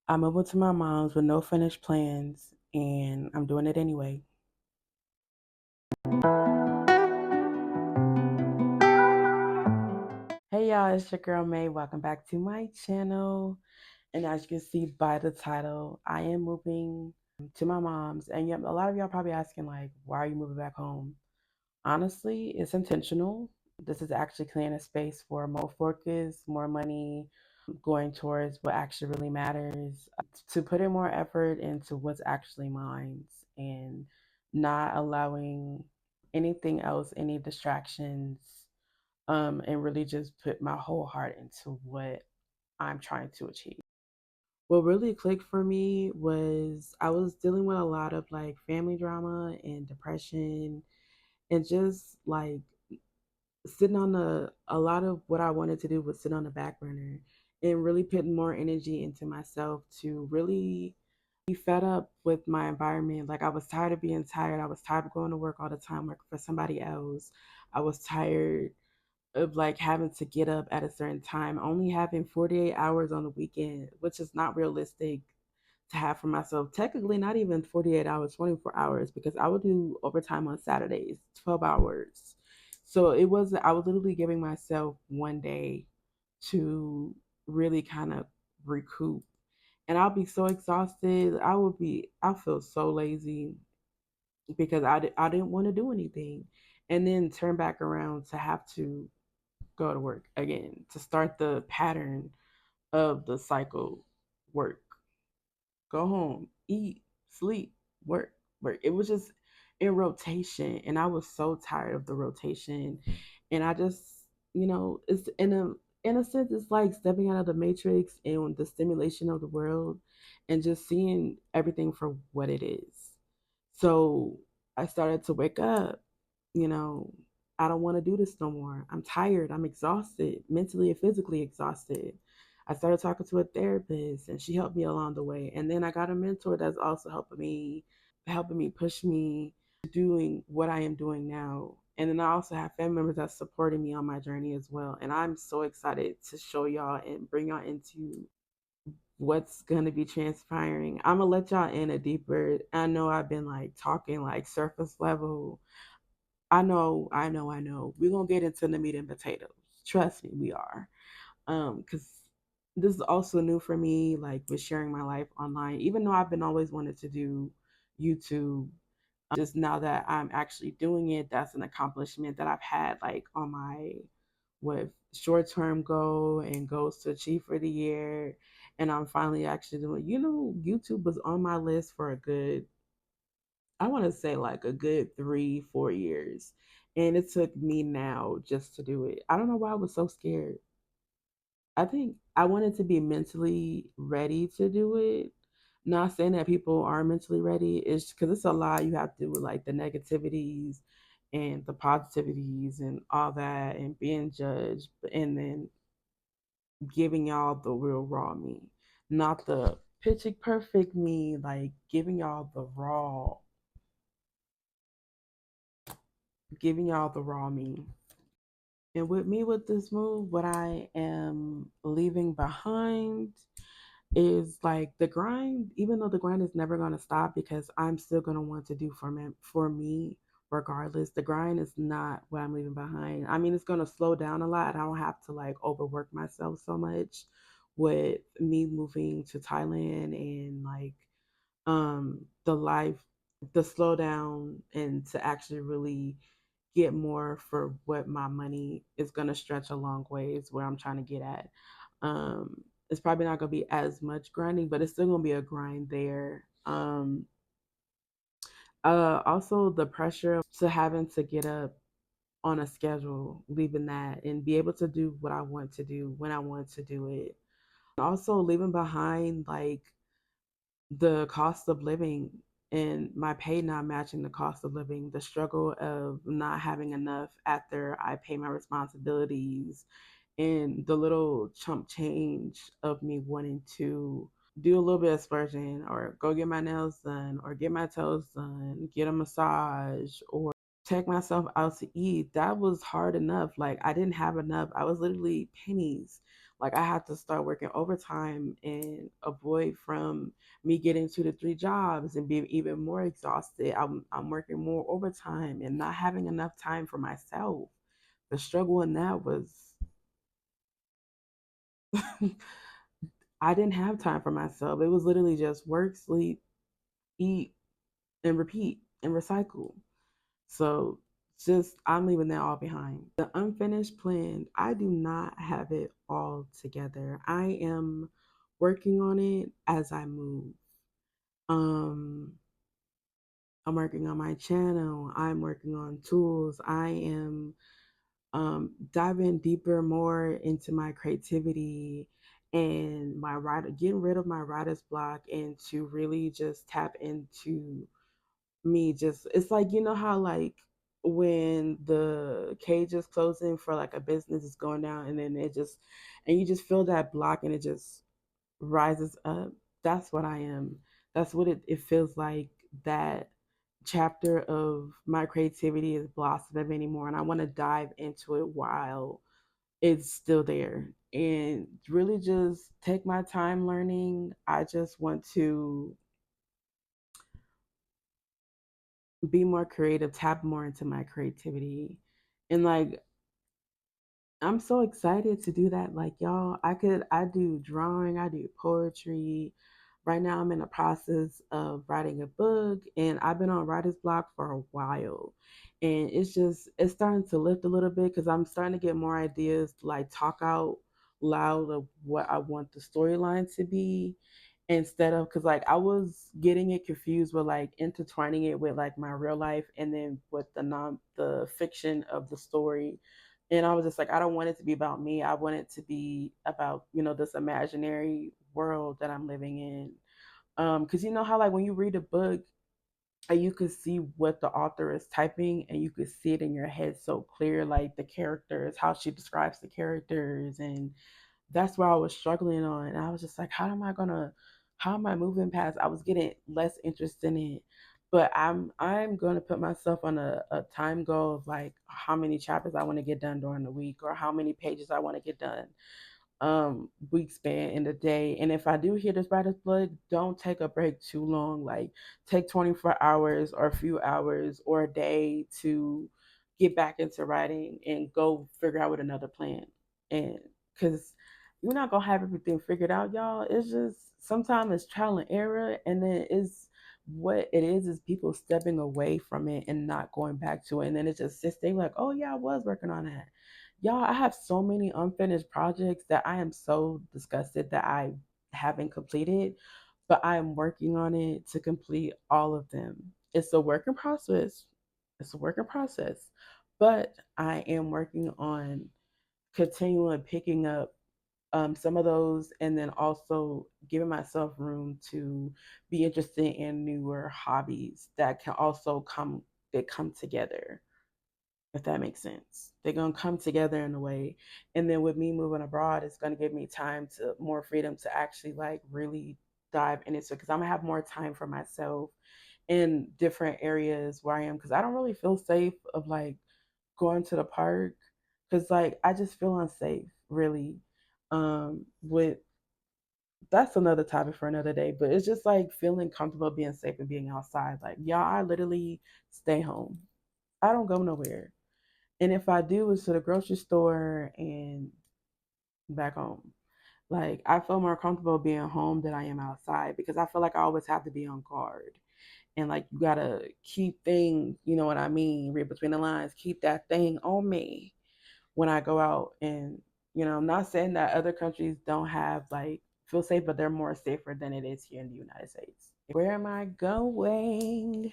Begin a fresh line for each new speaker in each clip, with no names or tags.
I moved to my mom's with no finished plans, and I'm doing it anyway. Hey y'all, it's your girl May. Welcome back to my channel. And as you can see by the title, I am moving to my mom's. And yep, a lot of y'all probably asking like, why are you moving back home? Honestly, it's intentional. This is actually clearing a space for more focus, more money, going towards what actually really matters, to put in more effort into what's actually mine and not allowing anything else, any distractions, and really just put my whole heart into what I'm trying to achieve. What really clicked for me was I was dealing with a lot of like family drama and depression and just like sitting on a lot of what I wanted to do was sit on the back burner and really putting more energy into myself to really be fed up with my environment. Like I was tired of being tired. I was tired of going to work all the time working for somebody else. I was tired of like having to get up at a certain time, only having 48 hours on the weekend, which is not realistic to have for myself. Technically, not even 48 hours, 24 hours, because I would do overtime on Saturdays, 12 hours. So I was literally giving myself one day to really kind of recoup. And I'll be so exhausted. I feel so lazy because I didn't want to do anything. And then turn back around to have to go to work again, to start the pattern of the cycle. Work, go home, eat, sleep, work, work. It was just in rotation, and I was so tired of the rotation. And I just, it's in a sense, it's like stepping out of the matrix and the stimulation of the world, and just seeing everything for what it is. So I started to wake up. You know, I don't want to do this no more. I'm tired. I'm exhausted, mentally and physically exhausted. I started talking to a therapist and she helped me along the way. And then I got a mentor that's also helping me push me doing what I am doing now. And then I also have family members that's supporting me on my journey as well. And I'm so excited to show y'all and bring y'all into what's gonna be transpiring. I'm gonna let y'all in a deeper. I know I've been like talking like surface level. I know. We're gonna get into the meat and potatoes. Trust me, we are. Because this is also new for me, like with sharing my life online. Even though I've been always wanted to do YouTube, just now that I'm actually doing it, that's an accomplishment that I've had like on my with short term goal and goals to achieve for the year. And I'm finally actually doing, YouTube was on my list for a good, I want to say like a good 3, 4 years. And it took me now just to do it. I don't know why I was so scared. I think I wanted to be mentally ready to do it. Not saying that people are mentally ready. It's because it's a lot you have to do with like the negativities and the positivities and all that and being judged and then giving y'all the real raw me. Not the picture perfect me, like giving y'all the raw me. And with me with this move, what I am leaving behind is like the grind, even though the grind is never gonna stop because I'm still gonna want to do for me regardless. The grind is not what I'm leaving behind. I mean, it's gonna slow down a lot and I don't have to like overwork myself so much with me moving to Thailand and like the life, the slow down and to actually really get more for what my money is going to stretch a long ways where I'm trying to get at. It's probably not going to be as much grinding, but it's still going to be a grind there. Also the pressure to having to get up on a schedule, leaving that and be able to do what I want to do when I want to do it. Also leaving behind like the cost of living and my pay not matching the cost of living, the struggle of not having enough after I pay my responsibilities, and the little chump change of me wanting to do a little bit of splurging or go get my nails done or get my toes done, get a massage or take myself out to eat. That was hard enough. Like I didn't have enough. I was literally pennies. Like I had to start working overtime and avoid from me getting 2 to 3 jobs and being even more exhausted. I'm working more overtime and not having enough time for myself. The struggle in that was I didn't have time for myself. It was literally just work, sleep, eat, and repeat and recycle. So just I'm leaving that all behind. The unfinished plan, I do not have it all together. I am working on it as I move. Um I'm working on my channel. I'm working on tools. I am diving deeper more into my creativity and my writer, getting rid of my writer's block and to really just tap into me. Just it's like you know how like when the cage is closing for like a business is going down and then it just and you just feel that block and it just rises up. That's what I am. That's what it feels like. That chapter of my creativity is blossoming anymore, and I want to dive into it while it's still there and really just take my time learning. I just want to be more creative, tap more into my creativity. And like I'm so excited to do that. Like y'all, I do drawing, I do poetry. Right now I'm in the process of writing a book and I've been on writer's block for a while. And it's starting to lift a little bit because I'm starting to get more ideas to like talk out loud of what I want the storyline to be instead of because like I was getting it confused with like intertwining it with like my real life and then with the fiction of the story. And I was just like, I don't want it to be about me. I want it to be about, this imaginary world that I'm living in. Because you know how like when you read a book and you could see what the author is typing and you could see it in your head so clear, like the characters, how she describes the characters, and that's where I was struggling on. And I was just like, how am I moving past? I was getting less interest in it. But I'm gonna put myself on a time goal of like how many chapters I want to get done during the week or how many pages I want to get done week span in the day. And if I do hear this writer's blood, don't take a break too long. Like take 24 hours or a few hours or a day to get back into writing and go figure out with another plan. And because you're not gonna have everything figured out, y'all. It's just sometimes it's trial and error, and then it's what it is people stepping away from it and not going back to it. And then it just sits there like, oh yeah, I was working on that. Y'all, I have so many unfinished projects that I am so disgusted that I haven't completed, but I am working on it to complete all of them. It's a work in process. It's a work in process, but I am working on continuing picking up some of those and then also giving myself room to be interested in newer hobbies that can also come together, if that makes sense. They're gonna come together in a way. And then with me moving abroad, it's gonna give me time to more freedom to actually like really dive into it because I'm gonna have more time for myself in different areas where I am because I don't really feel safe of like going to the park because like I just feel unsafe really. With That's another topic for another day, but it's just like feeling comfortable being safe and being outside. Like y'all, I literally stay home. I don't go nowhere. And if I do, it's to the grocery store and back home. Like I feel more comfortable being home than I am outside because I feel like I always have to be on guard. And like you gotta keep things, you know what I mean, read between the lines, keep that thing on me when I go out. And I'm not saying that other countries don't have like feel safe, but they're more safer than it is here in the United States. Where am I going?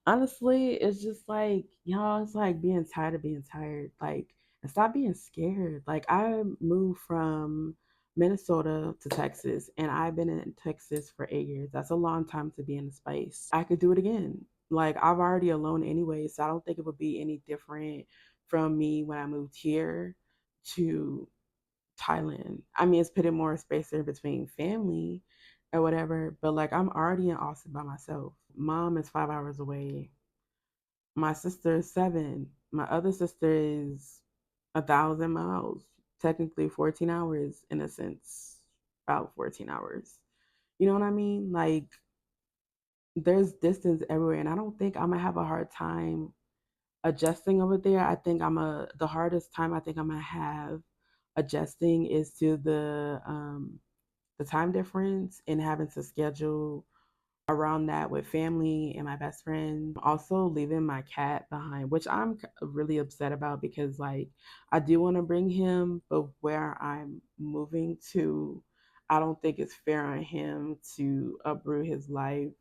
Honestly, it's just like, y'all, it's like being tired of being tired. Like, and stop being scared. Like, I moved from Minnesota to Texas, and I've been in Texas for 8 years. That's a long time to be in the space. I could do it again. Like, I've already alone anyway, so I don't think it would be any different from me when I moved here to Thailand. I mean, it's putting more space in between family or whatever, but like I'm already in Austin by myself. Mom is 5 hours away. My sister is 7. My other sister is 1,000 miles. technically 14 hours in a sense, about 14 hours. You know what I mean? Like there's distance everywhere, and I don't think I'm gonna have a hard time adjusting over there. I think the hardest time I think I'm gonna have adjusting is to the time difference and having to schedule around that with family and my best friend. Also leaving my cat behind, which I'm really upset about because like I do want to bring him, but where I'm moving to, I don't think it's fair on him to uproot his life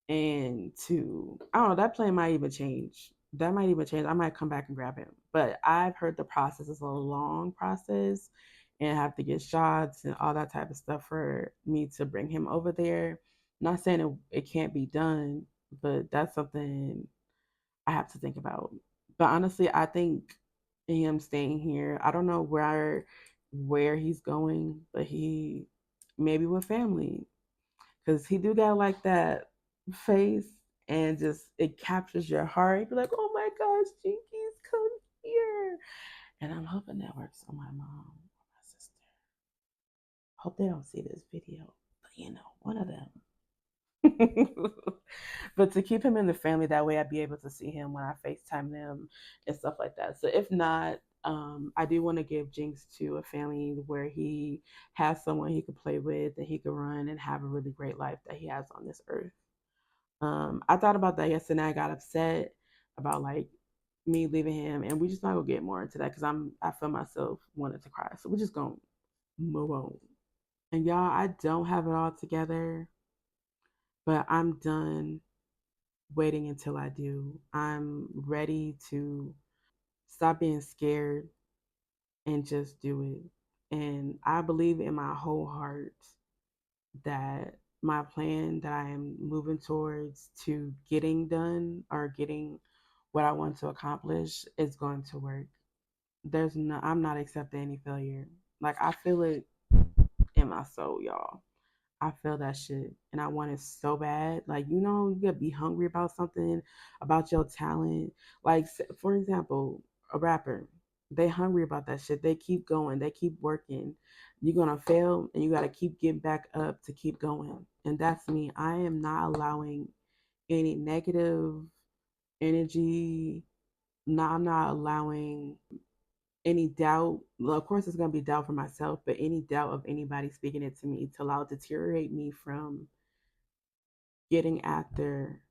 and to I don't know, that plan might even change. That might even change. I might come back and grab him. But I've heard the process is a long process and have to get shots and all that type of stuff for me to bring him over there. Not saying it can't be done, but that's something I have to think about. But honestly, I think him staying here, I don't know where he's going, but he maybe with family because he do got like that face and just it captures your heart. You're like, oh my gosh, Jinkies, come here. And I'm hoping that works on my mom or my sister. Hope they don't see this video, but one of them. But to keep him in the family, that way I'd be able to see him when I FaceTime them and stuff like that. So if not, I do want to give Jinx to a family where he has someone he could play with, that he could run and have a really great life that he has on this earth. I thought about that yesterday. I got upset about like me leaving him, and we just not gonna get more into that because I feel myself wanting to cry. So we're just gonna move on. And y'all, I don't have it all together, but I'm done waiting until I do. I'm ready to stop being scared and just do it. And I believe in my whole heart that my plan that I am moving towards to getting done or getting what I want to accomplish is going to work. I'm not accepting any failure. Like I feel it in my soul, y'all. I feel that shit and I want it so bad. Like, you gotta be hungry about something, about your talent. Like, for example, a rapper, they hungry about that shit. They keep going, they keep working. You're gonna fail and you gotta keep getting back up to keep going. And that's me. I am not allowing any negative energy. No, I'm not allowing any doubt. Well, of course, it's going to be doubt for myself, but any doubt of anybody speaking it to me to allow it to deteriorate me from getting after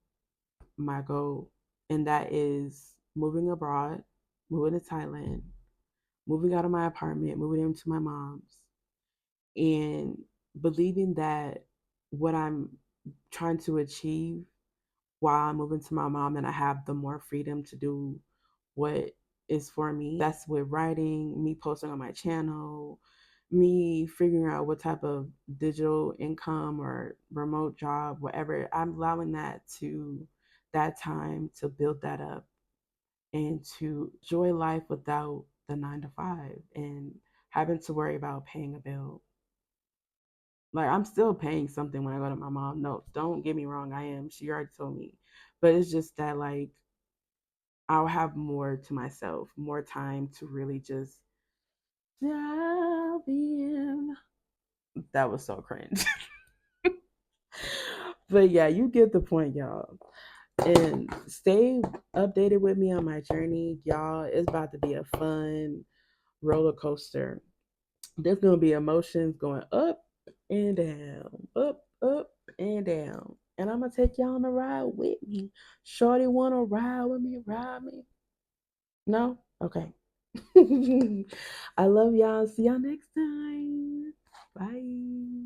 my goal. And that is moving abroad, moving to Thailand, moving out of my apartment, moving into my mom's, and believing that what I'm trying to achieve while I'm moving to my mom and I have the more freedom to do what is for me. That's with writing, me posting on my channel, me figuring out what type of digital income or remote job, whatever. I'm allowing that time to build that up and to enjoy life without the 9 to 5 and having to worry about paying a bill. Like I'm still paying something when I go to my mom. No, don't get me wrong, I am. She already told me. But it's just that like I'll have more to myself, more time to really just dive in. That was so cringe. But yeah, you get the point, y'all. And stay updated with me on my journey, y'all. It's about to be a fun roller coaster. There's gonna be emotions going up and down. And I'm gonna take y'all on a ride with me. Shorty wanna ride with me, ride me. No? Okay. I love y'all. See y'all next time. Bye.